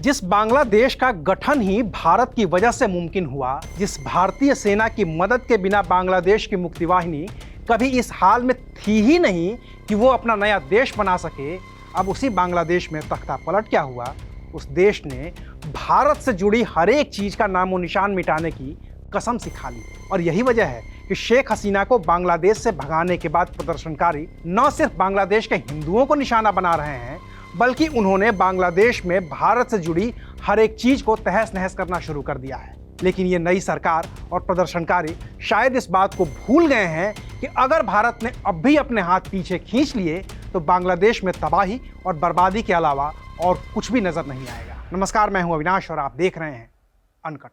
जिस बांग्लादेश का गठन ही भारत की वजह से मुमकिन हुआ, जिस भारतीय सेना की मदद के बिना बांग्लादेश की मुक्ति वाहिनी कभी इस हाल में थी ही नहीं कि वो अपना नया देश बना सके, अब उसी बांग्लादेश में तख्ता पलट क्या हुआ। उस देश ने भारत से जुड़ी हर एक चीज का नामो निशान मिटाने की कसम सिखा ली। और यही वजह है कि शेख हसीना को बांग्लादेश से भगाने के बाद प्रदर्शनकारी न सिर्फ बांग्लादेश के हिंदुओं को निशाना बना रहे हैं, बल्कि उन्होंने बांग्लादेश में भारत से जुड़ी हर एक चीज को तहस नहस करना शुरू कर दिया है। लेकिन ये नई सरकार और प्रदर्शनकारी शायद इस बात को भूल गए हैं कि अगर भारत ने अब भी अपने हाथ पीछे खींच लिए तो बांग्लादेश में तबाही और बर्बादी के अलावा और कुछ भी नजर नहीं आएगा। नमस्कार, मैं हूं अविनाश और आप देख रहे हैं अनकट।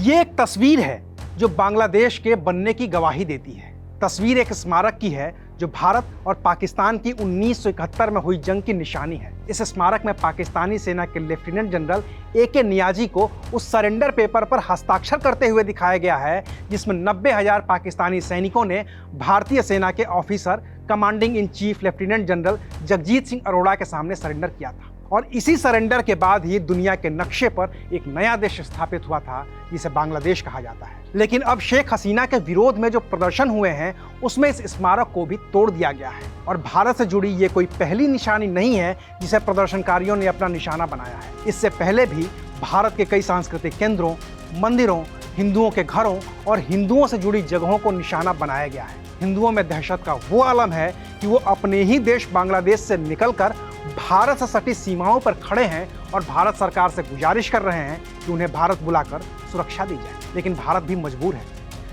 ये एक तस्वीर है जो बांग्लादेश के बनने की गवाही देती है। तस्वीर एक स्मारक की है जो भारत और पाकिस्तान की 1971 में हुई जंग की निशानी है। इस स्मारक में पाकिस्तानी सेना के लेफ्टिनेंट जनरल AK नियाजी को उस सरेंडर पेपर पर हस्ताक्षर करते हुए दिखाया गया है जिसमें 90,000 पाकिस्तानी सैनिकों ने भारतीय सेना के officer commanding in chief lieutenant general Jagjit Singh Arora के सामने सरेंडर किया था। और इसी सरेंडर के बाद ही दुनिया के नक्शे पर एक नया देश स्थापित हुआ था जिसे बांग्लादेश कहा जाता है। लेकिन अब शेख हसीना के विरोध में जो प्रदर्शन हुए हैं उसमें इस स्मारक को भी तोड़ दिया गया है। और भारत से जुड़ी ये कोई पहली निशानी नहीं है जिसे प्रदर्शनकारियों ने अपना निशाना बनाया है। इससे पहले भी भारत के कई सांस्कृतिक केंद्रों, मंदिरों, हिंदुओं के घरों और हिंदुओं से जुड़ी जगहों को निशाना बनाया गया है। हिंदुओं में दहशत का वो आलम है कि वो अपने ही देश बांग्लादेश से निकलकर भारत से सटी सीमाओं पर खड़े हैं और भारत सरकार से गुजारिश कर रहे हैं कि उन्हें भारत बुलाकर सुरक्षा दी जाए। लेकिन भारत भी मजबूर है,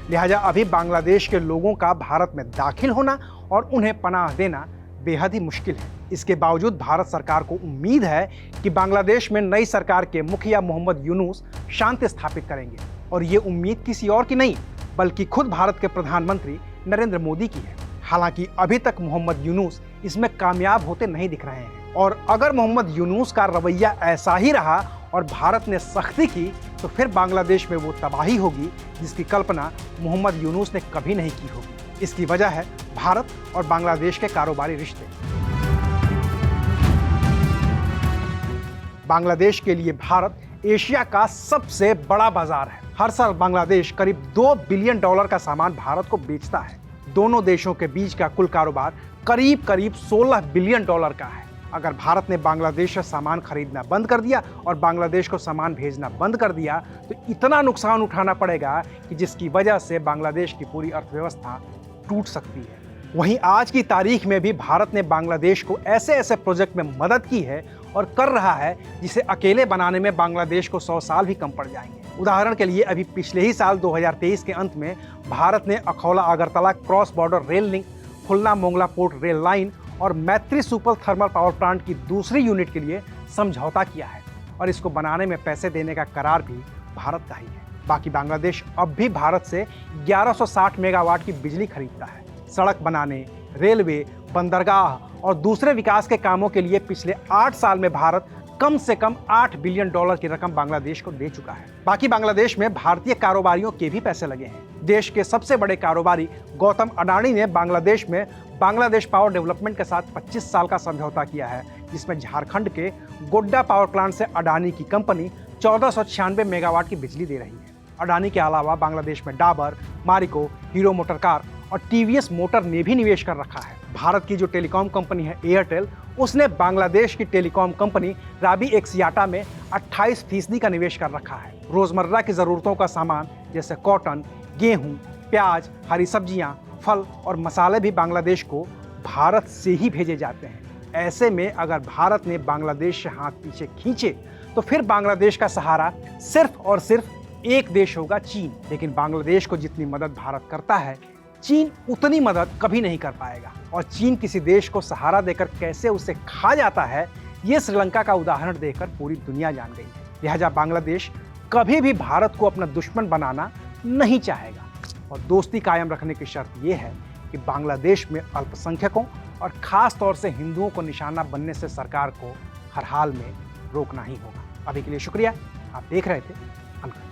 लिहाजा अभी बांग्लादेश के लोगों का भारत में दाखिल होना और उन्हें पनाह देना बेहद ही मुश्किल है। इसके बावजूद भारत सरकार को उम्मीद है कि बांग्लादेश में नई सरकार के मुखिया मोहम्मद यूनुस शांति स्थापित करेंगे। और ये उम्मीद किसी और की नहीं बल्कि खुद भारत के प्रधानमंत्री नरेंद्र मोदी की है। हालांकि अभी तक मोहम्मद यूनुस इसमें कामयाब होते नहीं दिख रहे हैं। और अगर मोहम्मद यूनुस का रवैया ऐसा ही रहा और भारत ने सख्ती की तो फिर बांग्लादेश में वो तबाही होगी जिसकी कल्पना मोहम्मद यूनुस ने कभी नहीं की होगी। इसकी वजह है भारत और बांग्लादेश के कारोबारी रिश्ते। बांग्लादेश के लिए भारत एशिया का सबसे बड़ा बाजार है। हर साल बांग्लादेश करीब $2 बिलियन का सामान भारत को बेचता है। दोनों देशों के बीच का कुल कारोबार करीब 16 बिलियन डॉलर का है। अगर भारत ने बांग्लादेश से सामान खरीदना बंद कर दिया और बांग्लादेश को सामान भेजना बंद कर दिया तो इतना नुकसान उठाना पड़ेगा कि जिसकी वजह से बांग्लादेश की पूरी अर्थव्यवस्था टूट सकती है। वहीं आज की तारीख में भी भारत ने बांग्लादेश को ऐसे ऐसे प्रोजेक्ट में मदद की है और कर रहा है जिसे अकेले बनाने में बांग्लादेश को 100 साल भी कम पड़ जाएंगे। उदाहरण के लिए अभी पिछले ही साल 2023 के अंत में भारत ने Akhaura Agartala cross border rail link, Khulna Mongla port rail line और Maitri super thermal power plant की दूसरी यूनिट के लिए समझौता किया है। और इसको बनाने में पैसे देने का करार भी भारत का ही है। बाकी बांग्लादेश अब भी भारत से 1160 मेगावाट की बिजली खरीदता है। सड़क बनाने, रेलवे, बंदरगाह और दूसरे विकास के कामों के लिए पिछले 8 साल में भारत कम से कम $8 बिलियन की रकम बांग्लादेश को दे चुका है। बाकी बांग्लादेश में भारतीय कारोबारियों के भी पैसे लगे हैं। देश के सबसे बड़े कारोबारी गौतम अडानी ने बांग्लादेश में बांग्लादेश पावर डेवलपमेंट के साथ 25 साल का समझौता किया है, जिसमें झारखंड के गोड्डा पावर प्लांट से अडानी की कंपनी 1496 मेगावाट की बिजली दे रही है। अडानी के अलावा बांग्लादेश में डाबर, मारिको, हीरो मोटरकार और TVS मोटर ने भी निवेश कर रखा है। भारत की जो टेलीकॉम कंपनी है एयरटेल, उसने बांग्लादेश की टेलीकॉम कंपनी राबी एक्सियाटा में 28% का निवेश कर रखा है। रोजमर्रा की जरूरतों का सामान जैसे कॉटन, गेहूं, प्याज, हरी सब्जियां, फल और मसाले भी बांग्लादेश को भारत से ही भेजे जाते हैं। ऐसे में अगर भारत ने बांग्लादेश से हाथ पीछे खींचे तो फिर बांग्लादेश का सहारा सिर्फ और सिर्फ एक देश होगा, चीन। लेकिन बांग्लादेश को जितनी मदद भारत करता है, चीन उतनी मदद कभी नहीं कर पाएगा। और चीन किसी देश को सहारा देकर कैसे उसे खा जाता है, ये श्रीलंका का उदाहरण देकर पूरी दुनिया जान गई है। लिहाजा बांग्लादेश कभी भी भारत को अपना दुश्मन बनाना नहीं चाहेगा। और दोस्ती कायम रखने की शर्त यह है कि बांग्लादेश में अल्पसंख्यकों और खास तौर से हिंदुओं को निशाना बनने से सरकार को हर हाल में रोकना ही होगा। अभी के लिए शुक्रिया। आप देख रहे थे अनकट।